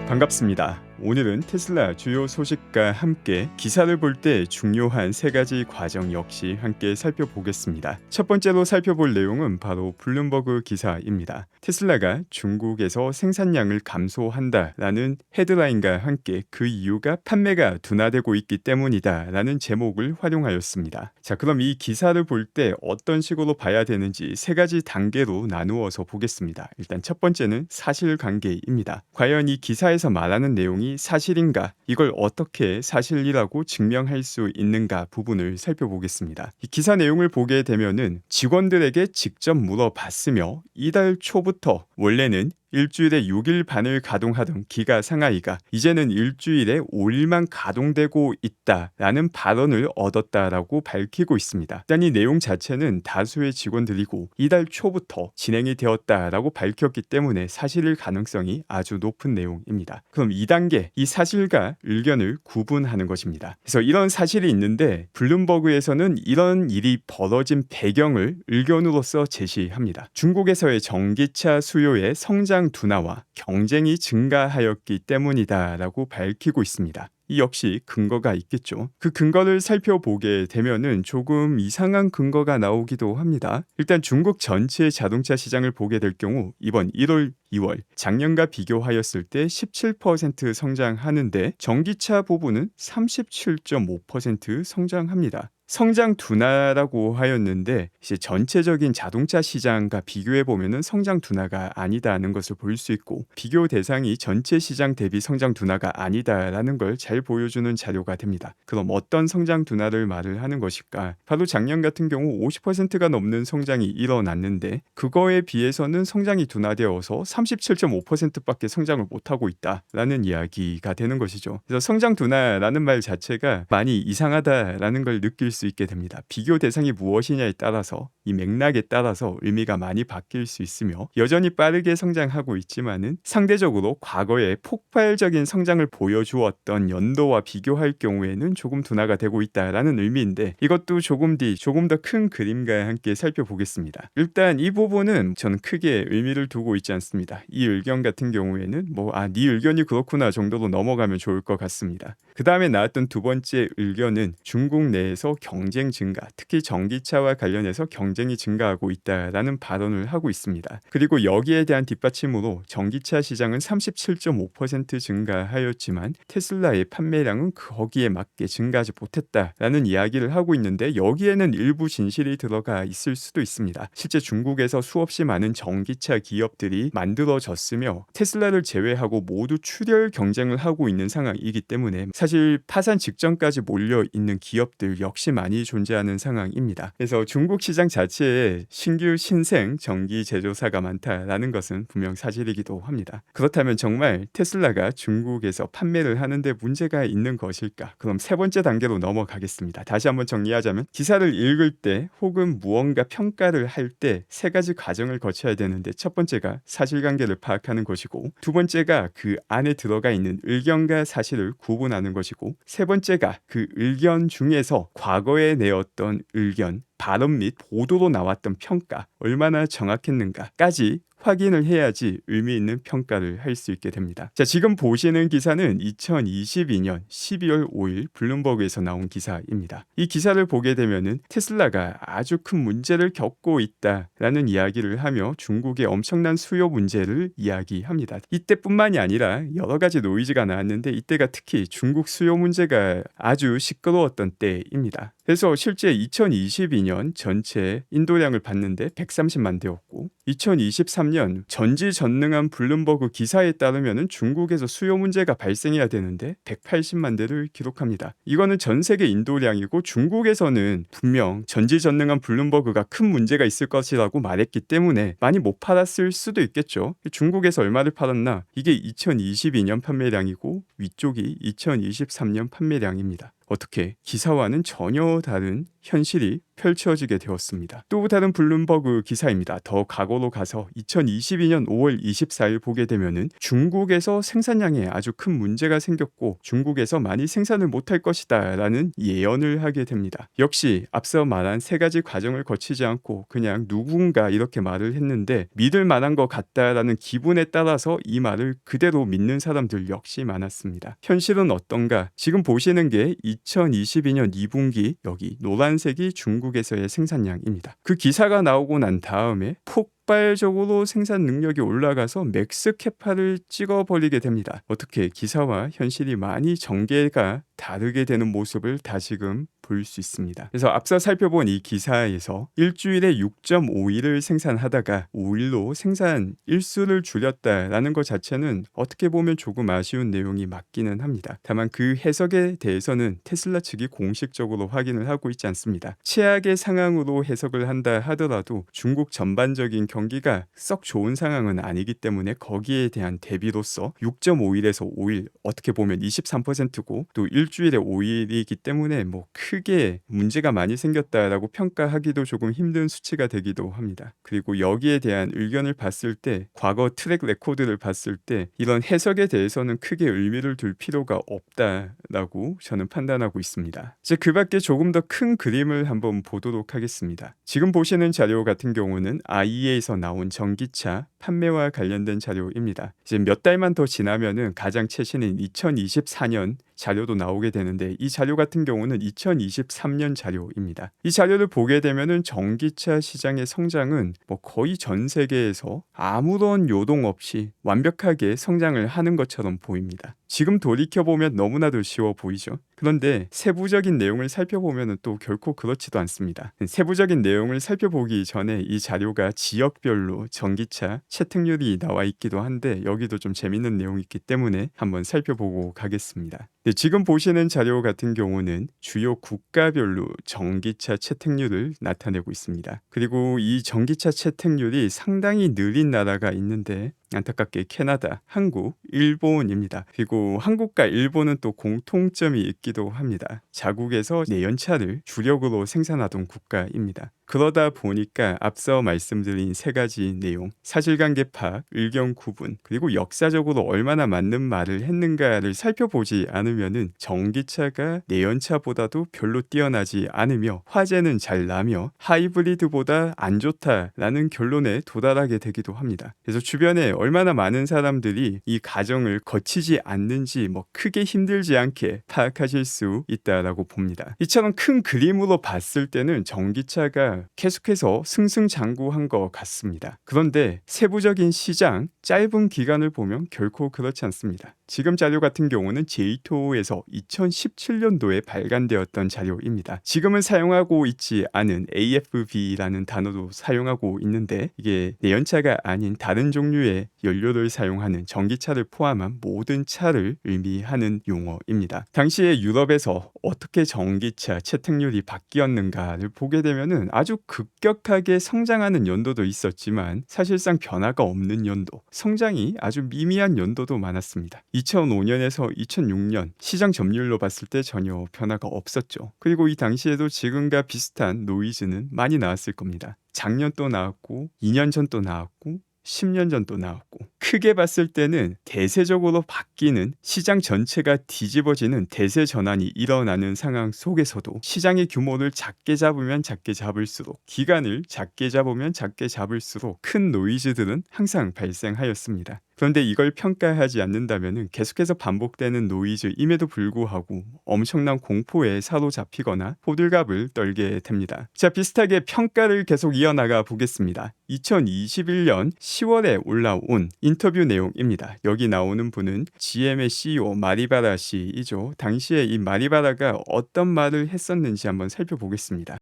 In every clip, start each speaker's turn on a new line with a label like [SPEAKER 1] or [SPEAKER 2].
[SPEAKER 1] 반갑습니다. 오늘은 테슬라 주요 소식과 함께 기사를 볼 때 중요한 세 가지 과정 역시 함께 살펴보겠습니다. 첫 번째로 살펴볼 내용은 바로 블룸버그 기사입니다. 테슬라가 중국에서 생산량을 감소한다라는 헤드라인과 함께 그 이유가 판매가 둔화되고 있기 때문이다라는 제목을 활용하였습니다. 자, 그럼 이 기사를 볼 때 어떤 식으로 봐야 되는지 세 가지 단계로 나누어서 보겠습니다. 일단 첫 번째는 사실관계입니다. 과연 이 기사에서 말하는 내용이 사실인가? 이걸 어떻게 사실이라고 증명할 수 있는가 부분을 살펴보겠습니다. 이 기사 내용을 보게 되면은 직원들에게 직접 물어봤으며 이달 초부터 원래는 일주일에 6일 반을 가동하던 기가 상하이가 이제는 일주일에 5일만 가동되고 있다라는 발언을 얻었다라고 밝히고 있습니다. 일단 이 내용 자체는 다수의 직원들이고 이달 초부터 진행이 되었다라고 밝혔기 때문에 사실일 가능성이 아주 높은 내용입니다. 그럼 2단계, 이 사실과 의견을 구분하는 것입니다. 그래서 이런 사실이 있는데 블룸버그에서는 이런 일이 벌어진 배경을 의견으로서 제시합니다. 중국에서의 전기차 수요의 성장 둔화와 경쟁이 증가하였기 때문이다라고 밝히고 있습니다. 이 역시 근거가 있겠죠. 그 근거를 살펴보게 되면은 조금 이상한 근거가 나오기도 합니다. 일단 중국 전체 자동차 시장을 보게 될 경우 이번 1월, 2월 작년과 비교하였을 때 17% 성장하는데 전기차 부분은 37.5% 성장합니다. 성장 둔화라고 하였는데 이제 전체적인 자동차 시장과 비교해 보면은 성장 둔화가 아니다는 것을 볼 수 있고 비교 대상이 전체 시장 대비 성장 둔화가 아니다라는 걸 잘 보여주는 자료가 됩니다. 그럼 어떤 성장 둔화를 말을 하는 것일까? 바로 작년 같은 경우 50%가 넘는 성장이 일어났는데 그거에 비해서는 성장이 둔화되어서 37.5%밖에 성장을 못하고 있다라는 이야기가 되는 것이죠. 그래서 성장 둔화라는 말 자체가 많이 이상하다라는 걸 느낄 수 있게 됩니다. 비교 대상이 무엇이냐에 따라서 이 맥락에 따라서 의미가 많이 바뀔 수 있으며 여전히 빠르게 성장하고 있지만은 상대적으로 과거에 폭발적인 성장을 보여주었던 연도와 비교할 경우에는 조금 둔화가 되고 있다라는 의미인데 이것도 조금 더 큰 그림과 함께 살펴보겠습니다. 일단 이 부분은 저는 크게 의미를 두고 있지 않습니다. 이 의견 같은 경우에는 네 의견이 그렇구나 정도로 넘어가면 좋을 것 같습니다. 그 다음에 나왔던 두 번째 의견은 중국 내에서 경쟁 증가, 특히 전기차와 관련해서 경쟁이 증가하고 있다라는 발언을 하고 있습니다. 그리고 여기에 대한 뒷받침으로 전기차 시장은 37.5% 증가하였지만 테슬라의 판매량은 거기에 맞게 증가하지 못했다라는 이야기를 하고 있는데 여기에는 일부 진실이 들어가 있을 수도 있습니다. 실제 중국에서 수없이 많은 전기차 기업들이 만들어졌으며 테슬라를 제외하고 모두 출혈 경쟁을 하고 있는 상황이기 때문에 사실 파산 직전까지 몰려 있는 기업들 역시 많이 존재하는 상황입니다. 그래서 중국 시장 자체에 신규 신생 전기 제조사가 많다라는 것은 분명 사실이기도 합니다. 그렇다면 정말 테슬라가 중국에서 판매를 하는데 문제가 있는 것일까? 그럼 세 번째 단계로 넘어가겠습니다. 다시 한번 정리하자면 기사를 읽을 때 혹은 무언가 평가를 할 때 세 가지 과정을 거쳐야 되는데 첫 번째가 사실관계를 파악하는 것이고 두 번째가 그 안에 들어가 있는 의견과 사실을 구분하는 것이고 세 번째가 그 의견 중에서 과거에 내었던 의견, 발언 및 보도로 나왔던 평가 얼마나 정확했는가까지 확인을 해야지 의미 있는 평가를 할 수 있게 됩니다. 자, 지금 보시는 기사는 2022년 12월 5일 블룸버그에서 나온 기사입니다. 이 기사를 보게 되면은 테슬라가 아주 큰 문제를 겪고 있다라는 이야기를 하며 중국의 엄청난 수요 문제를 이야기합니다. 이때뿐만이 아니라 여러 가지 노이즈가 나왔는데 이때가 특히 중국 수요 문제가 아주 시끄러웠던 때입니다. 그래서 실제 2022년 전체 인도량을 봤는데 130만 대였고 2023년 전지전능한 블룸버그 기사에 따르면 중국에서 수요 문제가 발생해야 되는데 180만 대를 기록합니다. 이거는 전 세계 인도량이고 중국에서는 분명 전지전능한 블룸버그가 큰 문제가 있을 것이라고 말했기 때문에 많이 못 팔았을 수도 있겠죠. 중국에서 얼마를 팔았나? 이게 2022년 판매량이고 위쪽이 2023년 판매량입니다. 어떻게 기사와는 전혀 다른 현실이 펼쳐지게 되었습니다. 또 다른 블룸버그 기사입니다. 더 과거로 가서 2022년 5월 24일 보게 되면은 중국에서 생산량에 아주 큰 문제가 생겼고 중국에서 많이 생산을 못할 것이다 라는 예언을 하게 됩니다. 역시 앞서 말한 세 가지 과정을 거치지 않고 그냥 누군가 이렇게 말을 했는데 믿을 만한 것 같다라는 기분에 따라서 이 말을 그대로 믿는 사람들 역시 많았습니다. 현실은 어떤가? 지금 보시는 게 2022년 2분기 여기 노란색이 중국에서의 생산량입니다. 그 기사가 나오고 난 다음에 폭발적으로 생산 능력이 올라가서 맥스 캐파를 찍어버리게 됩니다. 어떻게 기사와 현실이 많이 전개가 다르게 되는 모습을 다시금 볼 수 있습니다. 그래서 앞서 살펴본 이 기사에서 일주일에 6.5일을 생산하다가 5일로 생산 일수를 줄였다라는 것 자체는 어떻게 보면 조금 아쉬운 내용이 맞기는 합니다. 다만 그 해석에 대해서는 테슬라 측이 공식적으로 확인을 하고 있지 않습니다. 최악의 상황으로 해석을 한다 하더라도 중국 전반적인 경기가 썩 좋은 상황은 아니기 때문에 거기에 대한 대비로서 6.5일에서 5일 어떻게 보면 23%고 또 일주일에 5일이기 때문에 뭐 크게 문제가 많이 생겼다라고 평가하기도 조금 힘든 수치가 되기도 합니다. 그리고 여기에 대한 의견을 봤을 때 과거 트랙 레코드를 봤을 때 이런 해석에 대해서는 크게 의미를 둘 필요가 없다라고 저는 판단하고 있습니다. 이제 그 밖에 조금 더 큰 그림을 한번 보도록 하겠습니다. 지금 보시는 자료 같은 경우는 IEA에서 나온 전기차 판매와 관련된 자료입니다. 이제 몇 달만 더 지나면은 가장 최신인 2024년 자료도 나오게 되는데 이 자료 같은 경우는 2023년 자료입니다. 이 자료를 보게 되면은 전기차 시장의 성장은 뭐 거의 전 세계에서 아무런 요동 없이 완벽하게 성장을 하는 것처럼 보입니다. 지금 돌이켜보면 너무나도 쉬워 보이죠. 그런데 세부적인 내용을 살펴보면 또 결코 그렇지도 않습니다. 세부적인 내용을 살펴보기 전에 이 자료가 지역별로 전기차 채택률이 나와 있기도 한데 여기도 좀 재밌는 내용이 있기 때문에 한번 살펴보고 가겠습니다. 네, 지금 보시는 자료 같은 경우는 주요 국가별로 전기차 채택률을 나타내고 있습니다. 그리고 이 전기차 채택률이 상당히 느린 나라가 있는데 안타깝게 캐나다, 한국, 일본입니다. 그리고 한국과 일본은 또 공통점이 있기도 합니다. 자국에서 내연차를 주력으로 생산하던 국가입니다. 그러다 보니까 앞서 말씀드린 세 가지 내용, 사실관계 파악, 의견 구분, 그리고 역사적으로 얼마나 맞는 말을 했는가를 살펴보지 않으면은 전기차가 내연차보다도 별로 뛰어나지 않으며 화재는 잘 나며 하이브리드보다 안 좋다라는 결론에 도달하게 되기도 합니다. 그래서 주변에 얼마나 많은 사람들이 이 과정을 거치지 않는지 뭐 크게 힘들지 않게 파악하실 수 있다라고 봅니다. 이처럼 큰 그림으로 봤을 때는 전기차가 계속해서 승승장구한 것 같습니다. 그런데 세부적인 시장, 짧은 기간을 보면 결코 그렇지 않습니다. 지금 자료 같은 경우는 제이토에서 2017년도에 발간되었던 자료입니다. 지금은 사용하고 있지 않은 AFB라는 단어도 사용하고 있는데 이게 내연차가 아닌 다른 종류의 연료를 사용하는 전기차를 포함한 모든 차를 의미하는 용어입니다. 당시에 유럽에서 어떻게 전기차 채택률이 바뀌었는가를 보게 되면은 아주 급격하게 성장하는 연도도 있었지만 사실상 변화가 없는 연도, 성장이 아주 미미한 연도도 많았습니다. 2005년에서 2006년 시장 점유율로 봤을 때 전혀 변화가 없었죠. 그리고 이 당시에도 지금과 비슷한 노이즈는 많이 나왔을 겁니다. 작년 또 나왔고 2년 전 또 나왔고 10년 전 또 나왔고 크게 봤을 때는 대세적으로 바뀌는 시장 전체가 뒤집어지는 대세 전환이 일어나는 상황 속에서도 시장의 규모를 작게 잡으면 작게 잡을수록 기간을 작게 잡으면 작게 잡을수록 큰 노이즈들은 항상 발생하였습니다. 그런데 이걸 평가하지 않는다면 계속해서 반복되는 노이즈임에도 불구하고 엄청난 공포에 사로잡히거나 호들갑을 떨게 됩니다. 자, 비슷하게 평가를 계속 이어나가 보겠습니다. 2021년 10월에 올라온 인터뷰 내용입니다. 여기 나오는 분은 GM의 CEO 마리바라 씨이죠. 당시에 이 마리바라가 어떤 말을 했었는지 한번 살펴보겠습니다.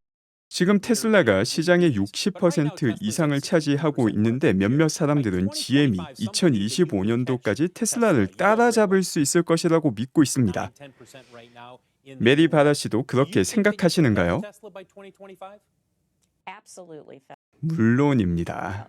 [SPEAKER 1] 지금 테슬라가 시장의 60% 이상을 차지하고 있는데 몇몇 사람들은 GM이 2025년도까지 테슬라를 따라잡을 수 있을 것이라고 믿고 있습니다. 메리 바라 씨도 그렇게 생각하시는가요? 물론입니다.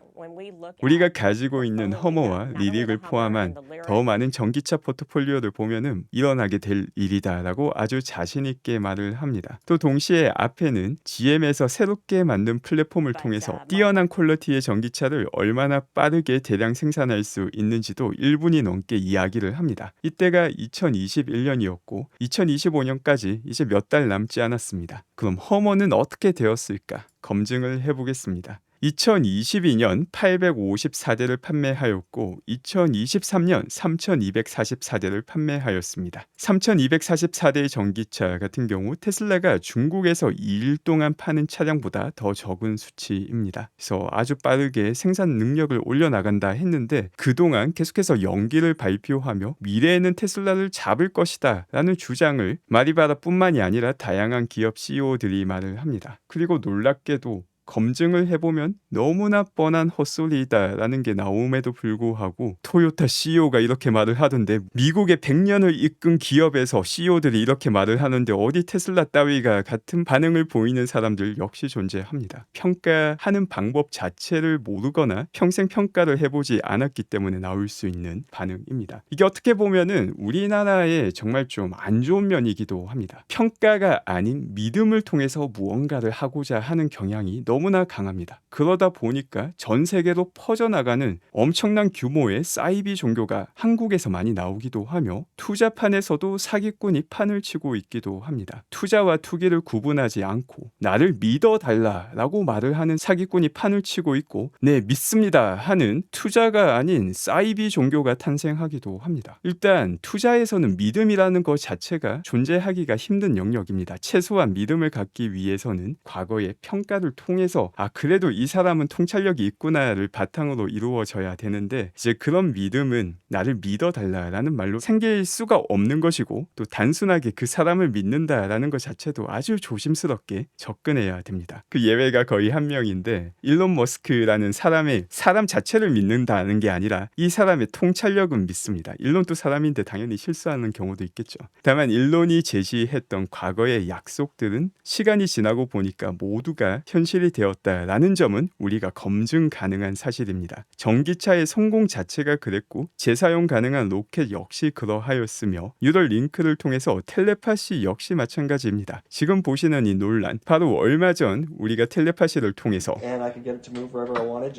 [SPEAKER 1] 우리가 가지고 있는 허머와 리릭을 포함한 더 많은 전기차 포트폴리오를 보면은 일어나게 될 일이다라고 아주 자신 있게 말을 합니다. 또 동시에 앞에는 GM에서 새롭게 만든 플랫폼을 통해서 뛰어난 퀄리티의 전기차를 얼마나 빠르게 대량 생산할 수 있는지도 1분이 넘게 이야기를 합니다. 이때가 2021년이었고 2025년까지 이제 몇 달 남지 않았습니다. 그럼 허머는 어떻게 되었을까? 검증을 해보겠습니다. 2022년 854대를 판매하였고 2023년 3244대를 판매하였습니다. 3244대의 전기차 같은 경우 테슬라가 중국에서 2일 동안 파는 차량보다 더 적은 수치입니다. 그래서 아주 빠르게 생산 능력을 올려나간다 했는데 그동안 계속해서 연기를 발표하며 미래에는 테슬라를 잡을 것이다 라는 주장을 마리바라뿐만이 아니라 다양한 기업 CEO들이 말을 합니다. 그리고 놀랍게도 검증을 해보면 너무나 뻔한 헛소리다라는 게 나옴에도 불구하고 토요타 CEO가 이렇게 말을 하던데 미국의 100년을 이끈 기업에서 CEO들이 이렇게 말을 하는데 어디 테슬라 따위가 같은 반응을 보이는 사람들 역시 존재합니다. 평가하는 방법 자체를 모르거나 평생 평가를 해보지 않았기 때문에 나올 수 있는 반응입니다. 이게 어떻게 보면은 우리나라의 정말 좀 안 좋은 면이기도 합니다. 평가가 아닌 믿음을 통해서 무언가를 하고자 하는 경향이 너무나 강합니다. 그러다 보니까 전 세계로 퍼져나가는 엄청난 규모의 사이비 종교가 한국에서 많이 나오기도 하며 투자판에서도 사기꾼이 판을 치고 있기도 합니다. 투자와 투기를 구분하지 않고 나를 믿어달라라고 말을 하는 사기꾼이 판을 치고 있고 네 믿습니다 하는 투자가 아닌 사이비 종교가 탄생하기도 합니다. 일단 투자에서는 믿음이라는 것 자체가 존재하기가 힘든 영역입니다. 최소한 믿음을 갖기 위해서는 과거의 평가를 통해서 그래도 이 사람은 통찰력이 있구나를 바탕으로 이루어져야 되는데 이제 그런 믿음은 나를 믿어달라라는 말로 생길 수가 없는 것이고 또 단순하게 그 사람을 믿는다라는 것 자체도 아주 조심스럽게 접근해야 됩니다. 그 예외가 거의 한 명인데 일론 머스크라는 사람 자체를 믿는다는 게 아니라 이 사람의 통찰력은 믿습니다. 일론도 사람인데 당연히 실수하는 경우도 있겠죠. 다만 일론이 제시했던 과거의 약속들은 시간이 지나고 보니까 모두가 현실이 되었다라는 점은 우리가 검증 가능한 사실입니다. 전기차의 성공 자체가 그랬고 재사용 가능한 로켓 역시 그러하였으며 뉴럴 링크를 통해서 텔레파시 역시 마찬가지입니다. 지금 보시는 이 논란 바로 얼마 전 우리가 텔레파시를 통해서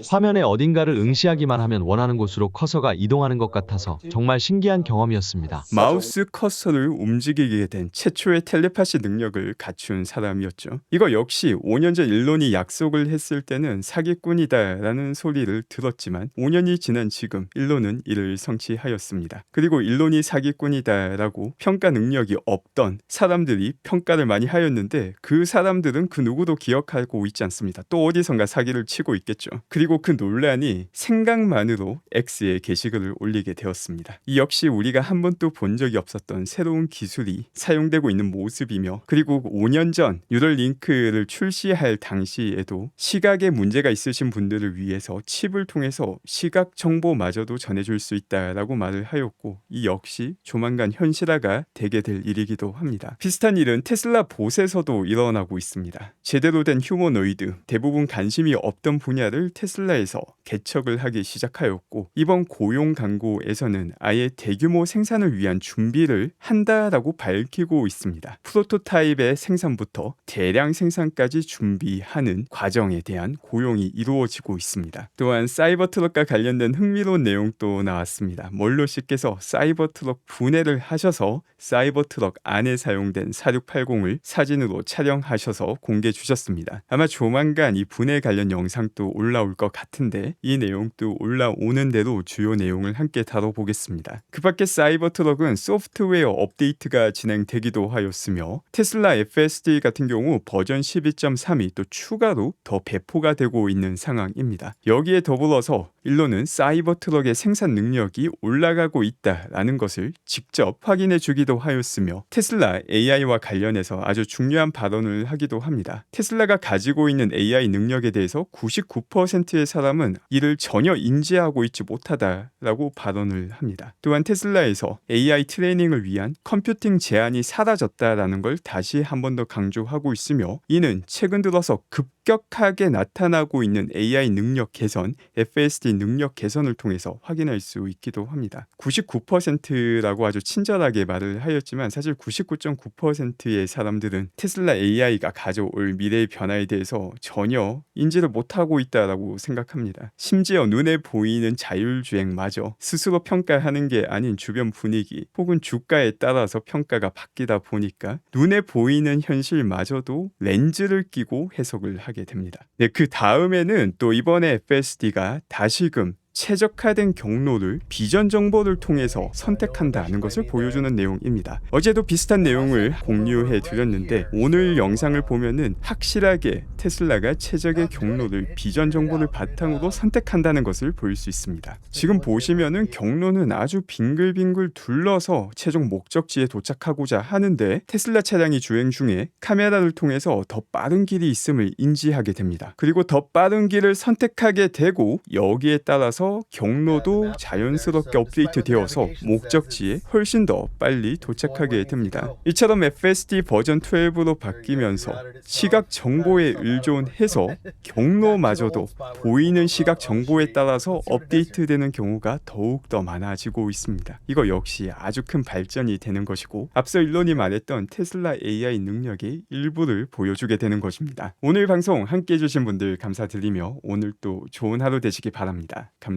[SPEAKER 2] 화면의 어딘가를 응시하기만 하면 원하는 곳으로 커서가 이동하는 것 같아서 정말 신기한 경험이었습니다.
[SPEAKER 1] 마우스 커서를 움직이게 된 최초의 텔레파시 능력을 갖춘 사람이었죠. 이거 역시 5년 전 일론이 약속을 했을 때는 사기꾼이다라는 소리를 들었지만 5년이 지난 지금 일론은 이를 성취하였습니다. 그리고 일론이 사기꾼이다라고 평가 능력이 없던 사람들이 평가를 많이 하였는데 그 사람들은 그 누구도 기억하고 있지 않습니다. 또 어디선가 사기를 치고 있겠죠. 그리고 그 논란이 생각만으로 X에 게시글을 올리게 되었습니다. 이 역시 우리가 한 번도 본 적이 없었던 새로운 기술이 사용되고 있는 모습이며 그리고 5년 전 뉴럴 링크를 출시할 당시에도 시각에 문제가 있으신 분들을 위해서 칩을 통해서 시각 정보마저도 전해줄 수 있다라고 말을 하였고 이 역시 조만간 현실화가 되게 될 일이기도 합니다. 비슷한 일은 테슬라 봇에서도 일어나고 있습니다. 제대로 된 휴머노이드, 대부분 관심이 없던 분야를 테슬라에서 개척을 하기 시작하였고 이번 고용 광고에서는 아예 대규모 생산을 위한 준비를 한다라고 밝히고 있습니다. 프로토타입의 생산부터 대량 생산까지 준비하는 과정에 대한 고용이 이루어지고 있습니다. 또한 사이버트럭과 관련된 흥미로운 내용도 나왔습니다. 멀로 씨께서 사이버트럭 분해를 하셔서 사이버트럭 안에 사용된 4680을 사진으로 촬영하셔서 공개해 주셨습니다. 아마 조만간 이 분해 관련 영상도 올라올 것 같은데 이 내용도 올라오는 대로 주요 내용을 함께 다뤄보겠습니다. 그 밖에 사이버트럭은 소프트웨어 업데이트가 진행되기도 하였으며 테슬라 FSD 같은 경우 버전 12.3이 또 추가로 더 배포가 되고 있는 상황입니다. 여기에 더불어서 일론은 사이버트럭의 생산 능력이 올라가고 있다라는 것을 직접 확인해 주기도 하였으며 테슬라 AI와 관련해서 아주 중요한 발언을 하기도 합니다. 테슬라가 가지고 있는 AI 능력에 대해서 99%의 사람은 이를 전혀 인지하고 있지 못하다라고 발언을 합니다. 또한 테슬라에서 AI 트레이닝을 위한 컴퓨팅 제한이 사라졌다라는 걸 다시 한 번 더 강조하고 있으며 이는 최근 들어서 급격하게 나타나고 있는 AI 능력 개선, FSD 능력 개선을 통해서 확인할 수 있기도 합니다. 99%라고 아주 친절하게 말을 하였지만 사실 99.9%의 사람들은 테슬라 AI가 가져올 미래의 변화에 대해서 전혀 인지를 못하고 있다라고 생각합니다. 심지어 눈에 보이는 자율주행마저 스스로 평가하는 게 아닌 주변 분위기 혹은 주가에 따라서 평가가 바뀌다 보니까 눈에 보이는 현실마저도 렌즈를 끼고 해석을 하게 됩니다. 네, 그 다음에는 또 이번에 FSD가 다시금 최적화된 경로를 비전 정보를 통해서 선택한다는 것을 보여주는 내용입니다. 어제도 비슷한 내용을 공유해 드렸는데 오늘 영상을 보면은 확실하게 테슬라가 최적의 경로를 비전 정보를 바탕으로 선택한다는 것을 볼 수 있습니다. 지금 보시면은 경로는 아주 빙글빙글 둘러서 최종 목적지에 도착하고자 하는데 테슬라 차량이 주행 중에 카메라를 통해서 더 빠른 길이 있음을 인지하게 됩니다. 그리고 더 빠른 길을 선택하게 되고 여기에 따라서 경로도 자연스럽게 업데이트되어서 목적지에 훨씬 더 빨리 도착하게 됩니다. 이처럼 FSD 버전 12로 바뀌면서 시각 정보에 의존해서 경로마저도 보이는 시각 정보에 따라서 업데이트되는 경우가 더욱더 많아지고 있습니다. 이거 역시 아주 큰 발전이 되는 것이고 앞서 일론이 말했던 테슬라 AI 능력의 일부를 보여주게 되는 것입니다. 오늘 방송 함께 해주신 분들 감사드리며 오늘 또 좋은 하루 되시기 바랍니다. 감사합니다.